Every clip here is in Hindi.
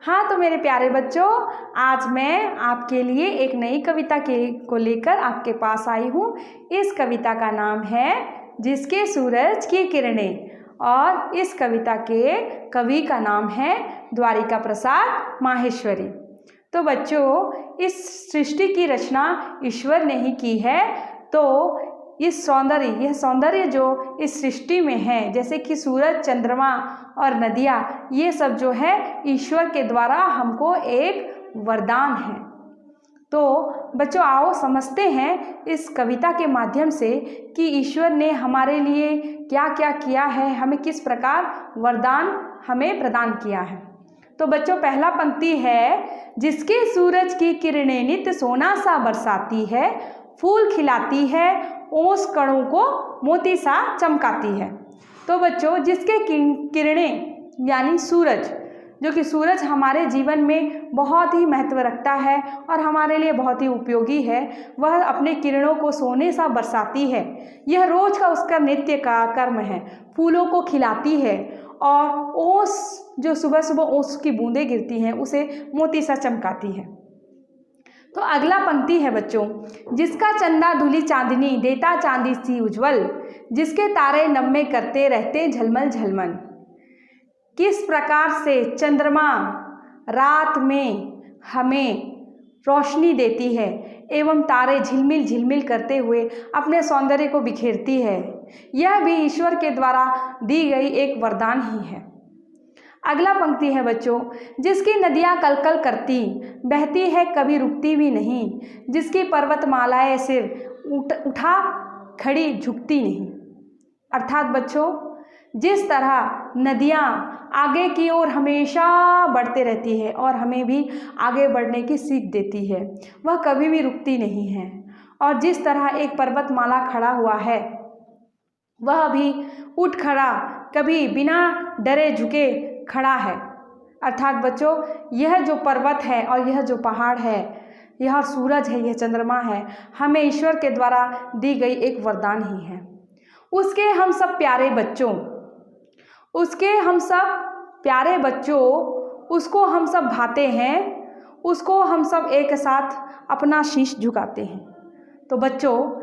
हाँ, तो मेरे प्यारे बच्चों, आज मैं आपके लिए एक नई कविता को लेकर आपके पास आई हूँ। इस कविता का नाम है जिसके सूरज की किरणें, और इस कविता के कवि का नाम है द्वारिका प्रसाद माहेश्वरी। तो बच्चों, इस सृष्टि की रचना ईश्वर ने ही की है। तो यह सौंदर्य जो इस सृष्टि में है, जैसे कि सूरज, चंद्रमा और नदियाँ, ये सब जो है ईश्वर के द्वारा हमको एक वरदान है। तो बच्चों, आओ समझते हैं इस कविता के माध्यम से कि ईश्वर ने हमारे लिए क्या क्या किया है, हमें किस प्रकार वरदान हमें प्रदान किया है। तो बच्चों, पहला पंक्ति है, जिसके सूरज की किरणें नित्य सोना सा बरसाती है, फूल खिलाती है, ओस कणों को मोती सा चमकाती है। तो बच्चों, जिसके किरणें यानी सूरज, जो कि सूरज हमारे जीवन में बहुत ही महत्व रखता है और हमारे लिए बहुत ही उपयोगी है, वह अपने किरणों को सोने सा बरसाती है। यह रोज का उसका नित्य का कर्म है। फूलों को खिलाती है और ओस, जो सुबह सुबह ओस की बूंदें गिरती हैं, उसे मोती सा चमकाती है। तो अगला पंक्ति है बच्चों, जिसका चंदा धुली चांदनी देता चांदी सी उज्जवल, जिसके तारे नम्हे करते रहते झलमल झलमल। किस प्रकार से चंद्रमा रात में हमें रोशनी देती है एवं तारे झिलमिल झिलमिल करते हुए अपने सौंदर्य को बिखेरती है, यह भी ईश्वर के द्वारा दी गई एक वरदान ही है। अगला पंक्ति है बच्चों, जिसकी नदियाँ कल कल करती बहती है कभी रुकती भी नहीं, जिसकी पर्वतमालाएं सिर उठा खड़ी झुकती नहीं। अर्थात बच्चों, जिस तरह नदियाँ आगे की ओर हमेशा बढ़ते रहती है और हमें भी आगे बढ़ने की सीख देती है, वह कभी भी रुकती नहीं है। और जिस तरह एक पर्वतमाला खड़ा हुआ है, वह भी उठ खड़ा, कभी बिना डरे झुके खड़ा है। अर्थात बच्चों, यह जो पर्वत है और यह जो पहाड़ है, यह सूरज है, यह चंद्रमा है, हमें ईश्वर के द्वारा दी गई एक वरदान ही है। उसके हम सब प्यारे बच्चों, उसको हम सब भाते हैं, उसको हम सब एक साथ अपना शीश झुकाते हैं। तो बच्चों,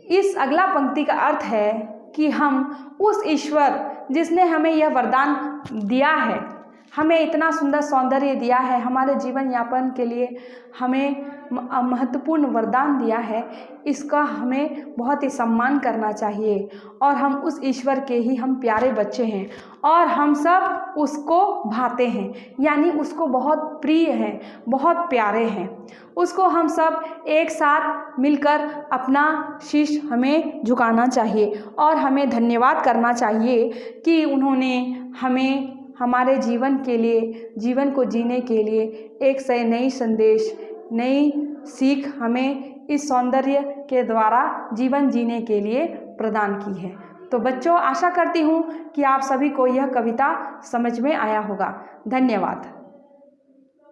इस अगला पंक्ति का अर्थ है कि हम उस ईश्वर जिसने हमें यह वरदान दिया है, हमें इतना सुंदर सौंदर्य दिया है, हमारे जीवन यापन के लिए हमें महत्वपूर्ण वरदान दिया है, इसका हमें बहुत ही सम्मान करना चाहिए। और हम उस ईश्वर के ही हम प्यारे बच्चे हैं और हम सब उसको भाते हैं, यानी उसको बहुत प्रिय हैं, बहुत प्यारे हैं। उसको हम सब एक साथ मिलकर अपना शीश हमें झुकाना चाहिए और हमें धन्यवाद करना चाहिए कि उन्होंने हमें हमारे जीवन के लिए, जीवन को जीने के लिए एक से नई संदेश, नई सीख हमें इस सौंदर्य के द्वारा जीवन जीने के लिए प्रदान की है। तो बच्चों, आशा करती हूँ कि आप सभी को यह कविता समझ में आया होगा। धन्यवाद।